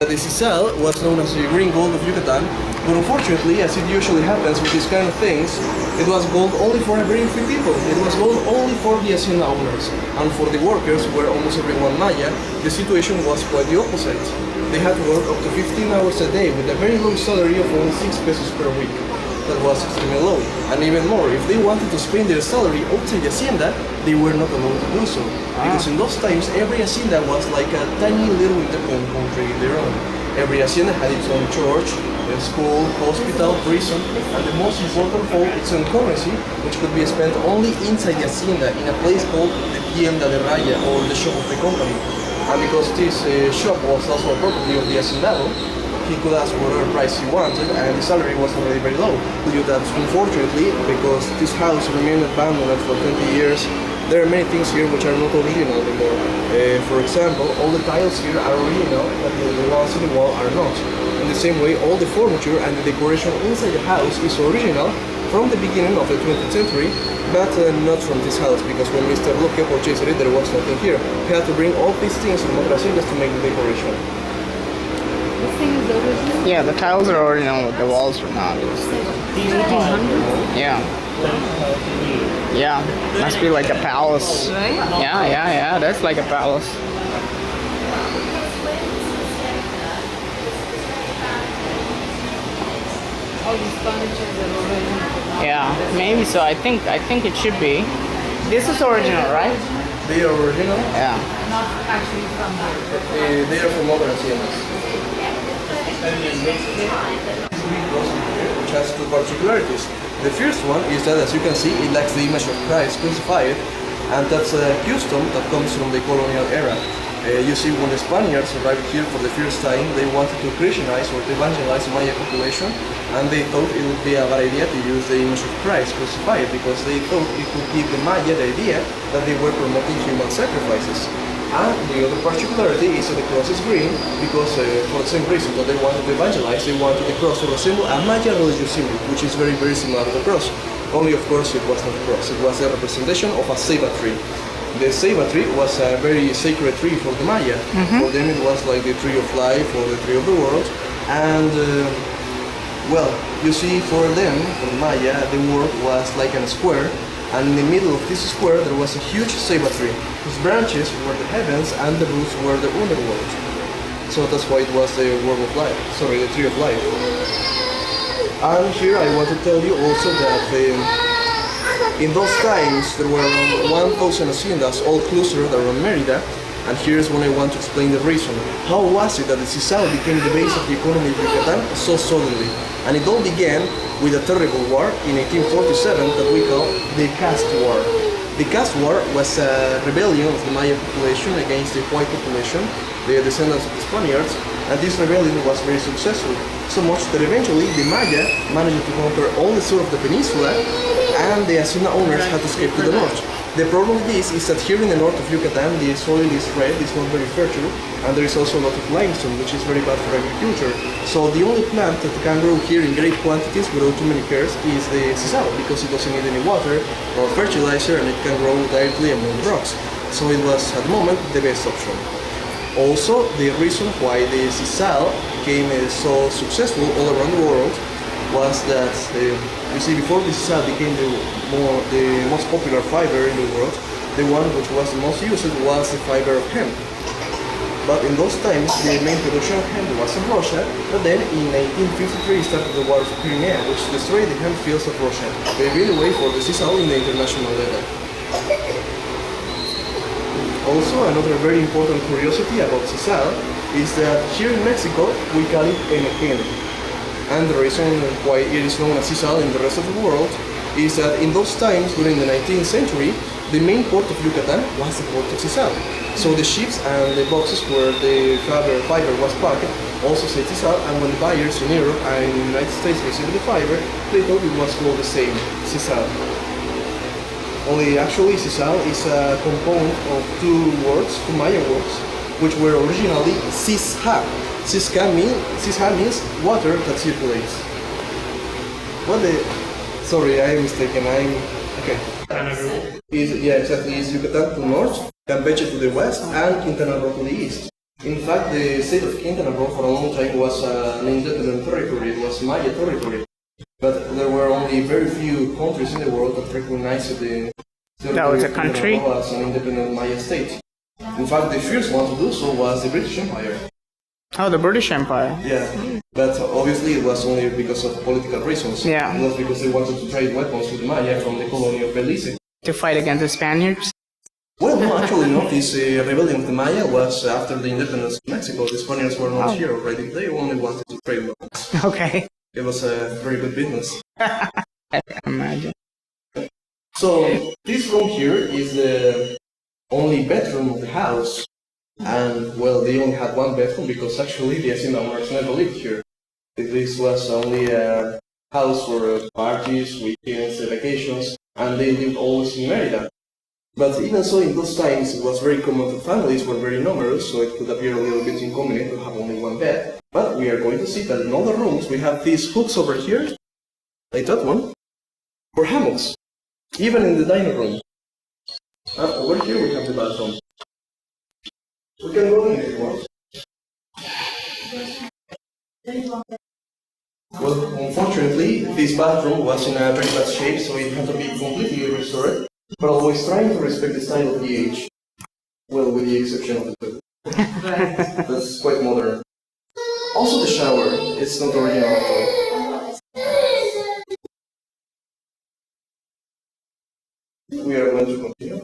The sisal was known as the green gold of Yucatan, but unfortunately, as it usually happens with these kind of things, it was gold only for a very few people. It was gold only for the hacienda owners, and for the workers, who were almost everyone Maya, the situation was quite the opposite. They had to work up to 15 hours a day with a very low salary of only 6 pesos per week. That was extremely low, and even more, if they wanted to spend their salary outside the hacienda, they were not allowed to do so. Because in those times, every hacienda was like a tiny little independent country in their own. Every hacienda had its own church, a school, hospital, prison, and the most important of all, its own currency, which could be spent only inside the hacienda in a place called the tienda de raya, or the shop of the company. And because this shop was also a property of the hacendado, he could ask whatever price he wanted, and the salary was already very low. That unfortunately, because this house remained abandoned for 20 years, there are many things here which are not original anymore. For example, all the tiles here are original, but the ones in the wall are not. In the same way, all the furniture and the decoration inside the house is original from the beginning of the 20th century, but not from this house, because when Mr. Luque purchased it, there was nothing here. He had to bring all these things from other haciendas to make the decoration. This thing is original? Yeah, the tiles are original, but the walls are not. 1800? Yeah. Yeah, must be like a palace. Right? Yeah, that's like a palace. All these furnitures are original. Yeah, maybe so. I think it should be. This is original, right? They are original? Yeah. Not actually from here. They are from other haciendas. Which has two particularities. The first one is that, as you can see, it lacks the image of Christ crucified, and that's a custom that comes from the colonial era. You see, when the Spaniards arrived here for the first time, they wanted to Christianize or to evangelize the Maya population, and they thought it would be a bad idea to use the image of Christ crucified, because they thought it could give the Maya the idea that they were promoting human sacrifices. And the other particularity is that the cross is green because for the same reason that they wanted to evangelize, they wanted the cross to resemble a Maya religious symbol, which is very, very similar to the cross. Only, of course, it was not a cross. It was a representation of a ceiba tree. The ceiba tree was a very sacred tree for the Maya. For them it was like the tree of life or the tree of the world. And, well, you see, for them, for the Maya, the world was like a square. And in the middle of this square there was a huge ceiba tree, whose branches were the heavens and the roots were the underworld. So that's why it was the world of life, sorry, the tree of life. And here I want to tell you also that in those times there were around 1,000 haciendas all clustered around Merida, and here's when I want to explain the reason. How was it that the sisal became the base of the economy of Yucatan so suddenly? And it all began with a terrible war in 1847 that we call the Caste War. The Caste War was a rebellion of the Maya population against the white population, the descendants of the Spaniards, and this rebellion was very successful, so much that eventually the Maya managed to conquer all the south of the peninsula, and the hacienda owners had to escape to the north. The problem with this is that here in the north of Yucatan, the soil is red, it's not very fertile, and there is also a lot of limestone, which is very bad for agriculture. So the only plant that can grow here in great quantities without too many cares is the sisal, because it doesn't need any water or fertilizer, and it can grow directly among the rocks. So it was, at the moment, the best option. Also, the reason why the sisal became so successful all around the world was that, you see, before the sisal became the most popular fiber in the world, the one which was the most used was the fiber of hemp. But in those times, the main production of hemp was in Russia, but then in 1853 started the War of Crimea, which destroyed the hemp fields of Russia, paving the way for the sisal in the international level. Also, another very important curiosity about sisal is that here in Mexico, we call it enequén. And the reason why it is known as sisal in the rest of the world is that in those times, during the 19th century, the main port of Yucatan was the port of sisal. So the ships and the boxes where the fiber was packed also said sisal, and when the buyers in Europe and in the United States received the fiber, they thought it was called the same, sisal. Only actually sisal is a component of two Maya words, which were originally sisha. Sisha means water that circulates. What the... Sorry, I am mistaken. Okay. Yeah, exactly. Is Yucatan to the north, Campeche to the west, and Quintana Roo to the east. In fact, the state of Quintana Roo for a long time was an independent territory. It was Maya territory. But there were only very few countries in the world that recognized the That was a country? Quintana Roo as an independent Maya state. In fact, the first one to do so was the British Empire. Oh, the British Empire. Yeah, but obviously it was only because of political reasons. Yeah. It was because they wanted to trade weapons with Maya from the colony of Belize. To fight against the Spaniards? Well, no, actually not. This rebellion of the Maya was after the independence of Mexico. The Spaniards were not here already. They only wanted to trade weapons. Okay. It was a very good business. I can imagine. So, this room here is the only bedroom of the house. And, well, they only had one bedroom because actually the Hacienda owners never lived here. This was only a house for parties, weekends, vacations, and they lived always in Merida. But even so, in those times, it was very common that families were very numerous, so it could appear a little bit inconvenient to have only one bed. But we are going to see that in other rooms, we have these hooks over here, like that one, for hammocks, even in the dining room. Over here, we have the bathroom. We can go in if you want. Well, unfortunately, this bathroom was in a very bad shape, so it had to be completely restored, but always trying to respect the style of the age. Well, with the exception of the toilet. That's quite modern. Also the shower, it's not original at all. We are going to continue.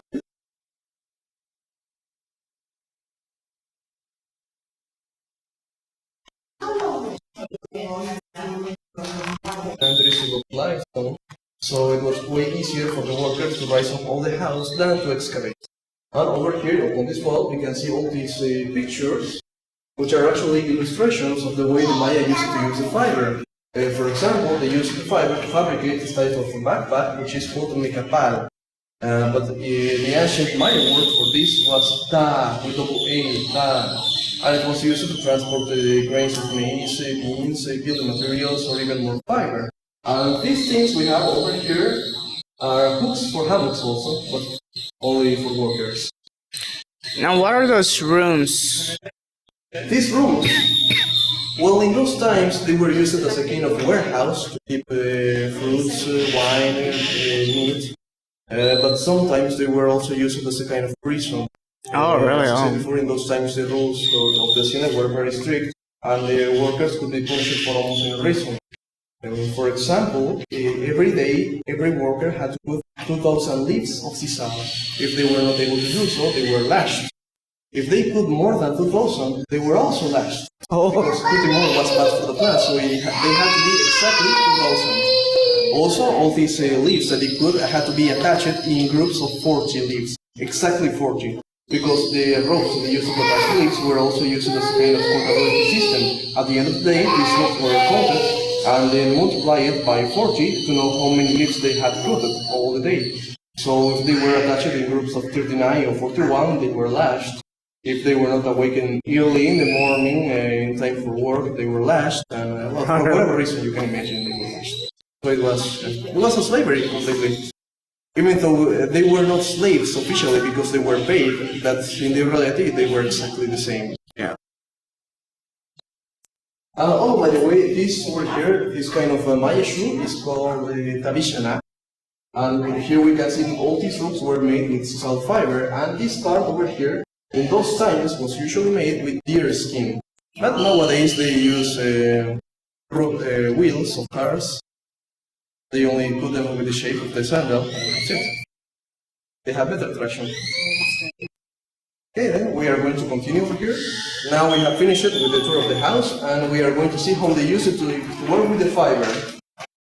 And there is a limestone, so it was way easier for the workers to rise up all the house than to excavate. And over here, on this wall, we can see all these pictures, which are actually illustrations of the way the Maya used to use the fiber. For example, they used the fiber to fabricate this type of backpack, which is called mecapal. But the ancient Maya word for this was ta, with double A, ta. And it was used to transport the grains of maize, beans, building materials, or even more fiber. And these things we have over here are hooks for hammocks also, but only for workers. Now, what are those rooms? These rooms, well, in those times they were used as a kind of warehouse to keep fruits, wine, meat. But sometimes they were also used as a kind of prison. Oh, really? As I said before, in those times the rules of the Hacienda were very strict, and the workers could be punished for almost any reason. For example, every day, every worker had to put 2,000 leaves of sisal. If they were not able to do so, they were lashed. If they put more than 2,000, they were also lashed. Oh. Because putting more was bad for the plant, so they had to be exactly 2,000. Also, all these leaves that they could had to be attached in groups of 40 leaves, exactly 40. Because the ropes they used to attach leaves were also used as a kind of contability system. At the end of the day, these ropes were counted and then multiplied by 40 to know how many leaves they had putted all the day. So if they were attached in groups of 39 or 41, they were lashed. If they were not awakened early in the morning, in time for work, they were lashed. And well, for whatever reason you can imagine, they were lashed. So it was a slavery completely. Even though they were not slaves officially because they were paid, but in the reality they were exactly the same. Yeah. Oh, by the way, this over here, this kind of Maya shoe is called tabishana. And here we can see that all these ropes were made with sisal fiber, and this part over here, in those times, was usually made with deer skin. But nowadays they use wheels of cars. They only put them with the shape of the sandal, and that's it. They have better traction. Okay, then we are going to continue over here. Now we have finished with the tour of the house, and we are going to see how they use it to work with the fiber.